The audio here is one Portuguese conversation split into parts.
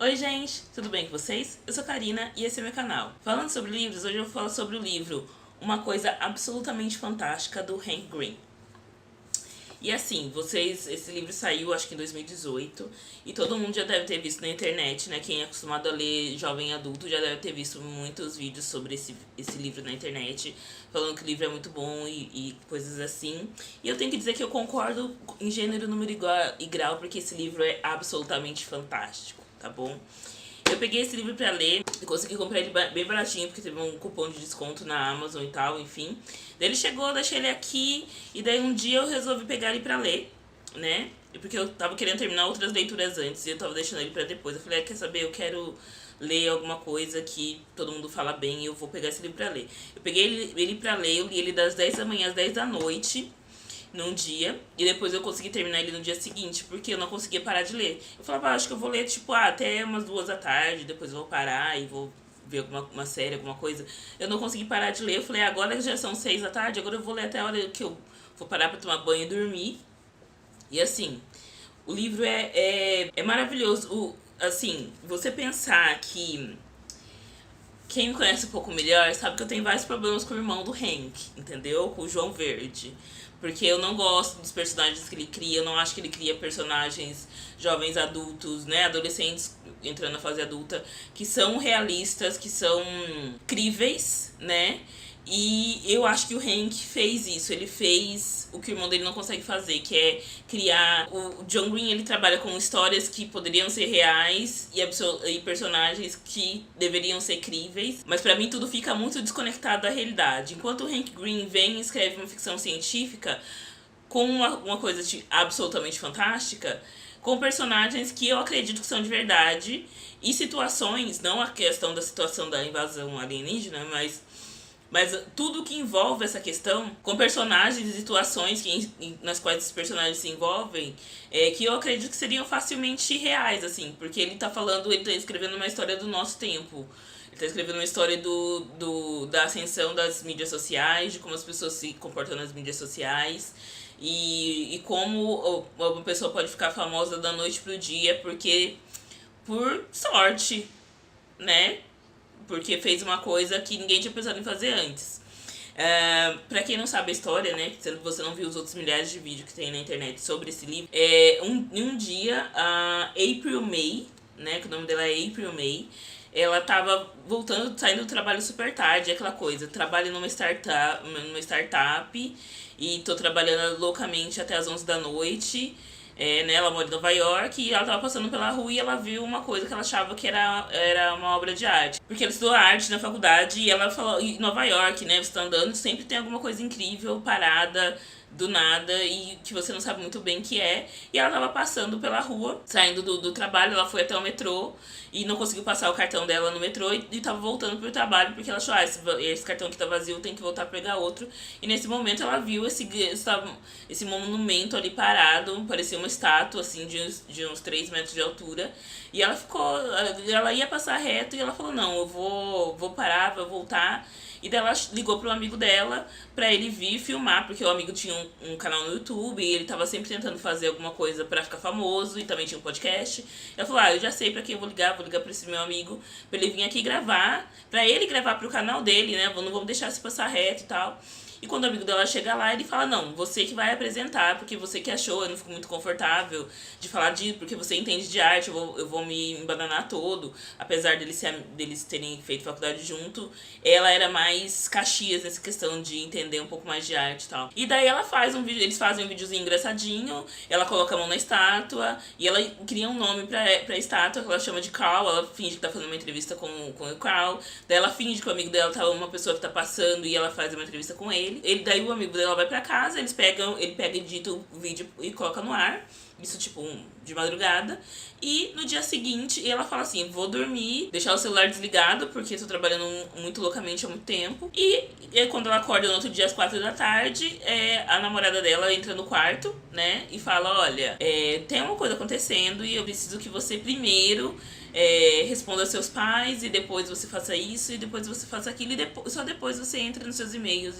Oi gente, tudo bem com vocês? Eu sou a Karina e esse é meu canal. Falando sobre livros, hoje eu vou falar sobre o livro Uma Coisa Absolutamente Fantástica, do Hank Green. E assim, esse livro saiu acho que em 2018 e todo mundo já deve ter visto na internet, né? Quem é acostumado a ler jovem adulto já deve ter visto muitos vídeos sobre esse livro na internet, falando que o livro é muito bom e coisas assim. E eu tenho que dizer que eu concordo em gênero, número e grau, porque esse livro é absolutamente fantástico, tá bom? Eu peguei esse livro pra ler e consegui comprar ele bem baratinho, porque teve um cupom de desconto na Amazon e tal, enfim. Daí ele chegou, eu deixei ele aqui, e daí um dia eu resolvi pegar ele pra ler, né? Porque eu tava querendo terminar outras leituras antes, e eu tava deixando ele pra depois. Eu falei, quer saber, eu quero ler alguma coisa que todo mundo fala bem e eu vou pegar esse livro pra ler. Eu peguei ele pra ler, eu li ele das 10 da manhã às 10 da noite, num dia, e depois eu consegui terminar ele no dia seguinte, porque eu não conseguia parar de ler. Eu falava, acho que eu vou ler, tipo, até umas 2 da tarde, depois eu vou parar e vou ver uma série, alguma coisa. Eu não consegui parar de ler, eu falei, agora já são 6 da tarde, agora eu vou ler até a hora que eu vou parar pra tomar banho e dormir. E assim, o livro é maravilhoso. Assim, você pensar que quem me conhece um pouco melhor sabe que eu tenho vários problemas com o irmão do Hank, entendeu? Com o João Verde. Porque eu não gosto dos personagens que ele cria, eu não acho que ele cria personagens jovens adultos, né? Adolescentes entrando na fase adulta, que são realistas, que são críveis, né? E eu acho que o Hank fez isso, ele fez o que o irmão dele não consegue fazer, que é criar... O John Green, ele trabalha com histórias que poderiam ser reais e personagens que deveriam ser críveis, mas pra mim tudo fica muito desconectado da realidade. Enquanto o Hank Green vem e escreve uma ficção científica com uma coisa absolutamente fantástica, com personagens que eu acredito que são de verdade, e situações, não a questão da situação da invasão alienígena, mas tudo que envolve essa questão, com personagens e situações nas quais esses personagens se envolvem, que eu acredito que seriam facilmente reais, porque ele tá escrevendo uma história do nosso tempo. Ele tá escrevendo uma história da ascensão das mídias sociais, de como as pessoas se comportam nas mídias sociais, e como uma pessoa pode ficar famosa da noite pro dia, porque por sorte, né? Porque fez uma coisa que ninguém tinha pensado em fazer antes. Pra quem não sabe a história, né, se você não viu os outros milhares de vídeos que tem na internet sobre esse livro, um dia a April May, né, que o nome dela é April May, ela tava saindo do trabalho super tarde, aquela coisa, trabalho numa startup e tô trabalhando loucamente até as 11 da noite. Né, ela mora em Nova York e ela tava passando pela rua e ela viu uma coisa que ela achava que era uma obra de arte. Porque ela estudou arte na faculdade e ela falou, em Nova York, né, você tá andando, sempre tem alguma coisa incrível, parada, do nada, e que você não sabe muito bem o que é. E ela tava passando pela rua, saindo do trabalho, ela foi até o metrô e não conseguiu passar o cartão dela no metrô e tava voltando pro trabalho, porque ela achou, esse cartão aqui tá vazio, tem que voltar a pegar outro. E nesse momento ela viu esse monumento ali parado, parecia uma estátua, assim, de uns 3 metros de altura. E ela ia passar reto e ela falou, não, eu vou parar, vou voltar. E daí ela ligou pro amigo dela pra ele vir filmar, porque o amigo tinha um canal no YouTube e ele tava sempre tentando fazer alguma coisa pra ficar famoso e também tinha um podcast. Ela falou, eu já sei pra quem eu vou ligar pra esse meu amigo, pra ele vir aqui gravar, pra ele gravar pro canal dele, né, não vamos deixar se passar reto e tal. E quando o amigo dela chega lá, ele fala, não, você que vai apresentar, porque você que achou, eu não fico muito confortável de falar disso, porque você entende de arte, eu vou me embananar todo. Apesar deles terem feito faculdade junto, ela era mais Caxias nessa questão de entender um pouco mais de arte e tal. E daí ela faz um vídeo, eles fazem um videozinho engraçadinho, ela coloca a mão na estátua, e ela cria um nome pra estátua, que ela chama de Carl, ela finge que tá fazendo uma entrevista com o Carl, daí ela finge que o amigo dela tá uma pessoa que tá passando e ela faz uma entrevista com ele. Daí o amigo dela vai pra casa, ele pega e edita o vídeo e coloca no ar. Isso, tipo, de madrugada. E no dia seguinte, ela fala assim, vou dormir, deixar o celular desligado, porque tô trabalhando muito loucamente há muito tempo. E quando ela acorda no outro dia, às 4 da tarde, a namorada dela entra no quarto, né, e fala, olha, tem uma coisa acontecendo e eu preciso que você primeiro responda aos seus pais, e depois você faça isso, e depois você faça aquilo, e só depois você entra nos seus e-mails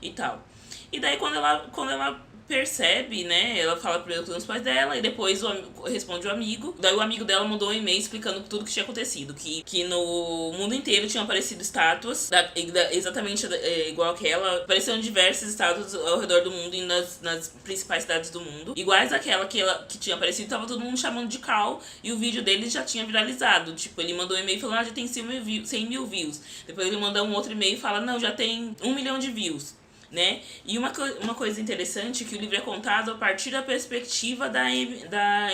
e tal. E daí quando ela percebe, né? Ela fala primeiro com os pais dela e depois responde o amigo. Daí o amigo dela mandou um e-mail explicando tudo que tinha acontecido. Que no mundo inteiro tinham aparecido estátuas exatamente igual aquela. Apareceram diversas estátuas ao redor do mundo e nas principais cidades do mundo. Iguais àquela que tinha aparecido, tava todo mundo chamando de Carl. E o vídeo dele já tinha viralizado. Tipo, ele mandou um e-mail falando, já tem 100 mil views. Depois ele manda um outro e-mail e fala, não, já tem 1 milhão de views. Né? E uma coisa interessante é que o livro é contado a partir da perspectiva da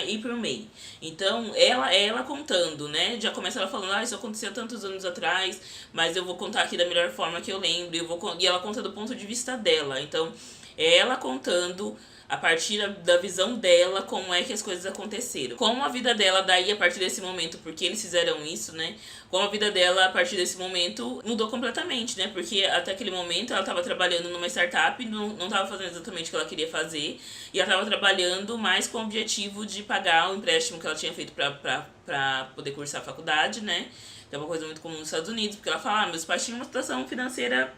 April May. Então, ela contando, né? Já começa ela falando, isso aconteceu tantos anos atrás, mas eu vou contar aqui da melhor forma que eu lembro. E ela conta do ponto de vista dela. Então, é ela contando a partir da visão dela, como é que as coisas aconteceram. Como a vida dela daí, a partir desse momento, porque eles fizeram isso, né? Como a vida dela, a partir desse momento, mudou completamente, né? Porque até aquele momento ela estava trabalhando numa startup, não estava fazendo exatamente o que ela queria fazer. E ela estava trabalhando mais com o objetivo de pagar o empréstimo que ela tinha feito para poder cursar a faculdade, né? Que é uma coisa muito comum nos Estados Unidos, porque ela fala, meus pais tinham uma situação financeira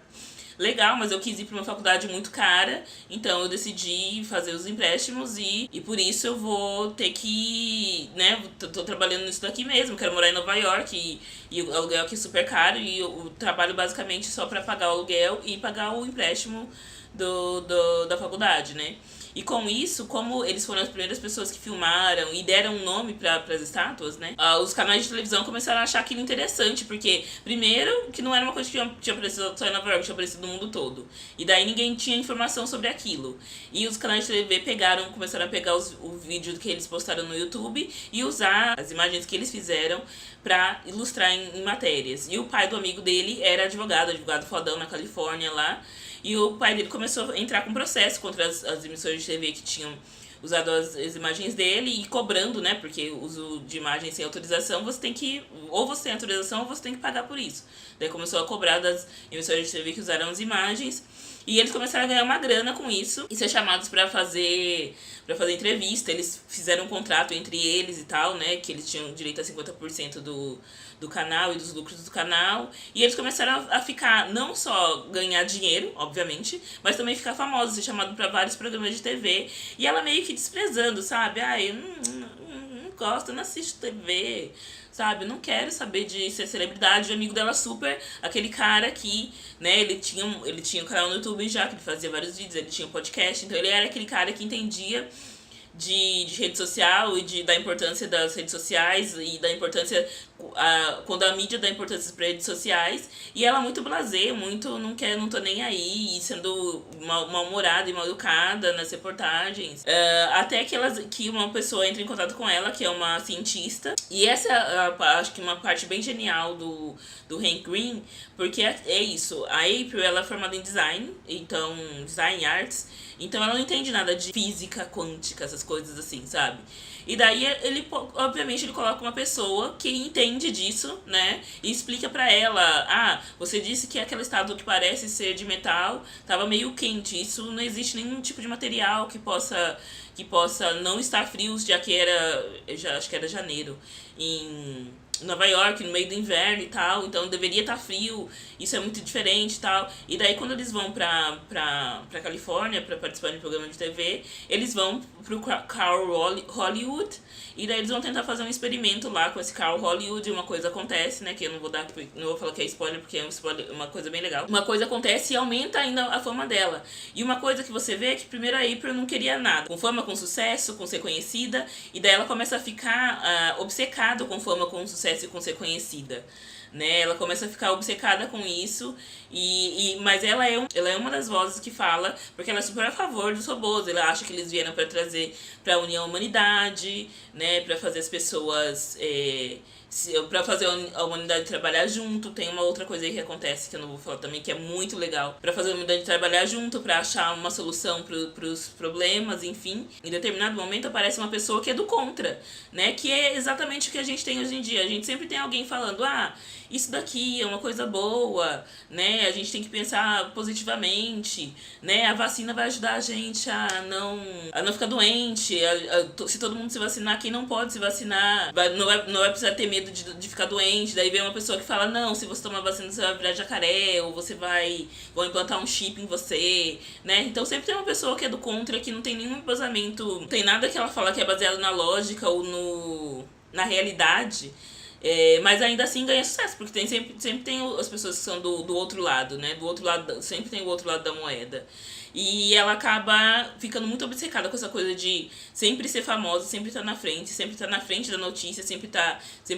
legal, mas eu quis ir para uma faculdade muito cara, então eu decidi fazer os empréstimos e por isso eu vou ter que, né, tô trabalhando nisso daqui mesmo, quero morar em Nova York e o aluguel aqui é super caro e eu trabalho basicamente só para pagar o aluguel e pagar o empréstimo da faculdade, né? E com isso, como eles foram as primeiras pessoas que filmaram e deram um nome para as estátuas, né? Os canais de televisão começaram a achar aquilo interessante, porque, primeiro, que não era uma coisa que tinha aparecido só em Nova York, tinha aparecido no mundo todo. E daí ninguém tinha informação sobre aquilo. E os canais de TV começaram a pegar o vídeo que eles postaram no YouTube e usar as imagens que eles fizeram para ilustrar em matérias. E o pai do amigo dele era advogado fodão na Califórnia lá. E o pai dele começou a entrar com processo contra as emissoras de TV que tinham usado as imagens dele e cobrando, né? Porque o uso de imagens sem autorização, ou você tem autorização ou você tem que pagar por isso. Daí começou a cobrar das emissoras de TV que usaram as imagens. E eles começaram a ganhar uma grana com isso e ser chamados para fazer entrevista. Eles fizeram um contrato entre eles e tal, né? Que eles tinham direito a 50% do canal e dos lucros do canal. E eles começaram a ficar, não só ganhar dinheiro, obviamente, mas também ficar famosos, ser chamado para vários programas de TV. E ela meio que desprezando, sabe? Eu não gosto, eu não assisto TV, sabe? Não quero saber de ser celebridade. O amigo dela super, aquele cara que, né, ele tinha um canal no YouTube já, que ele fazia vários vídeos, ele tinha um podcast, então ele era aquele cara que entendia de rede social e da importância das redes sociais e da importância, quando a mídia dá importância para redes sociais, e ela muito blasé, muito não tô nem aí, e sendo mal-humorada e mal-educada nas reportagens, até que uma pessoa entra em contato com ela, que é uma cientista, e essa acho que uma parte bem genial do Hank Green, porque é isso, a April ela é formada em design, então design arts, então ela não entende nada de física quântica, essas coisas assim, sabe? E daí obviamente ele coloca uma pessoa que entende disso, né? E explica pra ela, você disse que aquela estátua que parece ser de metal tava meio quente. Isso não existe nenhum tipo de material que possa não estar frio, já que acho que era janeiro, em Nova York, no meio do inverno e tal, então deveria estar frio, isso é muito diferente e tal. E daí quando eles vão pra Califórnia pra participar de um programa de TV, eles vão pro Carl Hollywood, e daí eles vão tentar fazer um experimento lá com esse Carl Hollywood, e uma coisa acontece, né, que eu não vou falar que é spoiler, porque é um spoiler, uma coisa bem legal. Uma coisa acontece e aumenta ainda a fama dela. E uma coisa que você vê é que primeiro a April não queria nada, com fama, com sucesso, com ser conhecida, e daí ela começa a ficar obcecada com fama, com sucesso e com ser conhecida, né? Ela começa a ficar obcecada com isso, mas ela é uma das vozes que fala, porque ela é super a favor dos robôs. Ela acha que eles vieram para trazer para unir a humanidade, né? Para fazer as pessoas para fazer a humanidade trabalhar junto. Tem uma outra coisa aí que acontece, que eu não vou falar também, que é muito legal, para fazer a humanidade trabalhar junto, para achar uma solução pros problemas, enfim. Em determinado momento aparece uma pessoa que é do contra, né? Que é exatamente o que a gente tem hoje em dia. gente sempre tem alguém falando, isso daqui é uma coisa boa, né? A gente tem que pensar positivamente, né? A vacina vai ajudar a gente a não ficar doente. Se todo mundo se vacinar, quem não pode se vacinar não vai precisar ter medo de ficar doente. Daí vem uma pessoa que fala, não, se você tomar vacina você vai virar jacaré, ou vão implantar um chip em você, né? Então sempre tem uma pessoa que é do contra, que não tem nenhum embasamento, não tem nada que ela fala que é baseado na lógica ou na realidade. Mas ainda assim ganha sucesso, porque sempre tem as pessoas que são do outro lado, né? Do outro lado, sempre tem o outro lado da moeda. E ela acaba ficando muito obcecada com essa coisa de sempre ser famosa, sempre estar na frente da notícia, sempre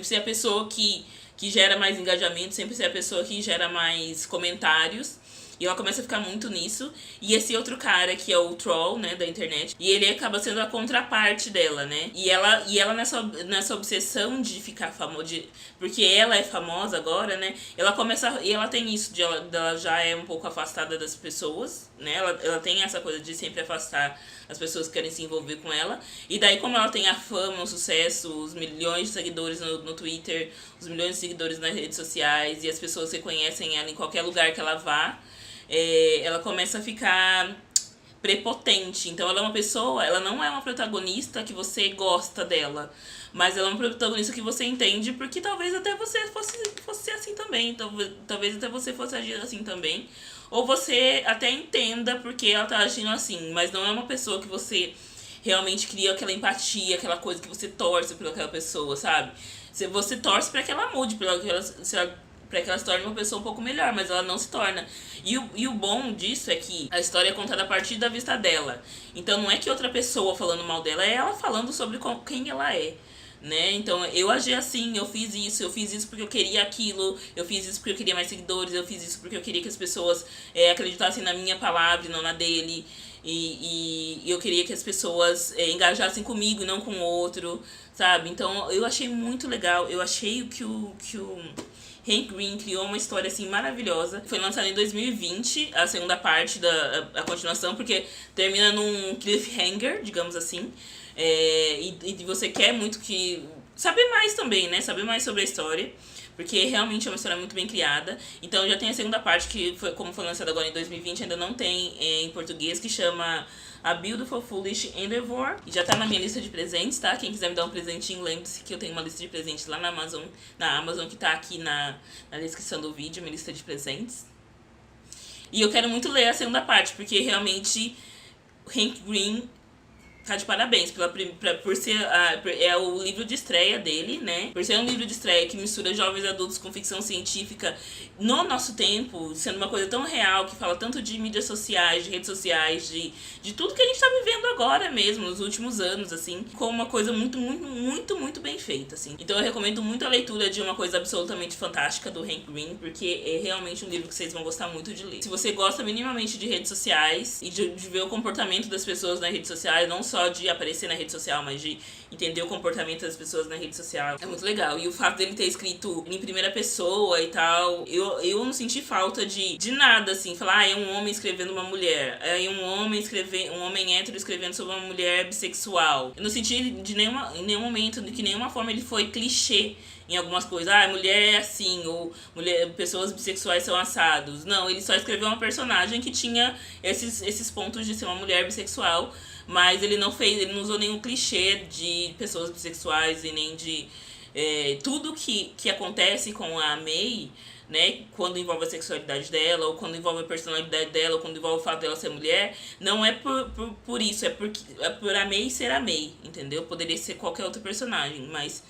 ser a pessoa que gera mais engajamento, sempre ser a pessoa que gera mais comentários. E ela começa a ficar muito nisso. E esse outro cara, que é o troll, né, da internet, e ele acaba sendo a contraparte dela, né? E ela nessa obsessão de ficar famosa, porque ela é famosa agora, né? E ela tem isso, ela já é um pouco afastada das pessoas, né? Ela tem essa coisa de sempre afastar as pessoas que querem se envolver com ela. E daí, como ela tem a fama, o sucesso, os milhões de seguidores no Twitter, os milhões de seguidores nas redes sociais, e as pessoas reconhecem ela em qualquer lugar que ela vá, ela começa a ficar prepotente. Então ela não é uma protagonista que você gosta dela, mas ela é uma protagonista que você entende, porque talvez até você fosse assim também, talvez até você fosse agir assim também, ou você até entenda porque ela tá agindo assim, mas não é uma pessoa que você realmente cria aquela empatia, aquela coisa que você torce por aquela pessoa, sabe? Você torce pra que ela mude, pra que ela se torne uma pessoa um pouco melhor, mas ela não se torna. E o bom disso é que a história é contada a partir da vista dela. Então não é que outra pessoa falando mal dela, é ela falando sobre quem ela é, né? Então eu agi assim, eu fiz isso porque eu queria aquilo, eu fiz isso porque eu queria mais seguidores, eu fiz isso porque eu queria que as pessoas acreditassem na minha palavra e não na dele. E eu queria que as pessoas engajassem comigo e não com o outro, sabe? Então eu achei muito legal, eu achei que o Hank Green criou uma história assim maravilhosa. Foi lançada em 2020, a segunda parte a continuação, porque termina num cliffhanger, digamos assim. E você quer muito saber mais também, né? Saber mais sobre a história, porque realmente é uma história muito bem criada. Então já tem a segunda parte, que como foi lançada agora em 2020, ainda não tem em português, que chama A Beautiful Foolish Endeavor. E já tá na minha lista de presentes, tá? Quem quiser me dar um presentinho, lembre-se que eu tenho uma lista de presentes lá na Amazon, que tá aqui na descrição do vídeo, minha lista de presentes. E eu quero muito ler a segunda parte, porque realmente Hank Green tá de parabéns por ser o livro de estreia dele, né? Por ser um livro de estreia que mistura jovens adultos com ficção científica no nosso tempo, sendo uma coisa tão real, que fala tanto de mídias sociais, de redes sociais, de tudo que a gente tá vivendo agora mesmo, nos últimos anos, assim, com uma coisa muito, muito, muito, muito bem feita, assim. Então eu recomendo muito a leitura de uma coisa absolutamente fantástica do Hank Green, porque é realmente um livro que vocês vão gostar muito de ler. Se você gosta minimamente de redes sociais e de ver o comportamento das pessoas nas redes sociais, não só de aparecer na rede social, mas de entender o comportamento das pessoas na rede social, é muito legal. E o fato dele ter escrito em primeira pessoa e tal, eu não senti falta de nada, assim, falar, é um homem escrevendo uma mulher, é um homem hétero escrevendo sobre uma mulher bissexual. Eu não senti em nenhum momento, de que nenhuma forma ele foi clichê em algumas coisas, mulher é assim, ou pessoas bissexuais são assados. Não, ele só escreveu uma personagem que tinha esses pontos de ser uma mulher bissexual, mas ele não usou nenhum clichê de pessoas bissexuais e nem de tudo que acontece com a May, né, quando envolve a sexualidade dela, ou quando envolve a personalidade dela, ou quando envolve o fato dela ser mulher, não é por isso, é por a May ser a May, entendeu? Poderia ser qualquer outro personagem, mas,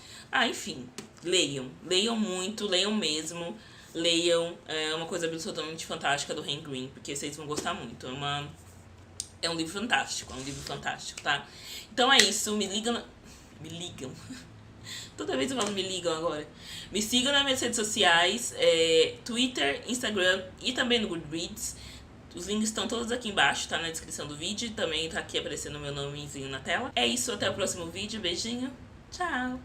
enfim, leiam muito, leiam mesmo, é uma coisa absolutamente fantástica do Hank Green, porque vocês vão gostar muito, é um livro fantástico, tá? Então é isso, me ligam. Toda vez eu falo me ligam agora. Me sigam nas minhas redes sociais, Twitter, Instagram e também no Goodreads. Os links estão todos aqui embaixo, tá na descrição do vídeo. Também tá aqui aparecendo o meu nomezinho na tela. É isso, até o próximo vídeo. Beijinho, tchau!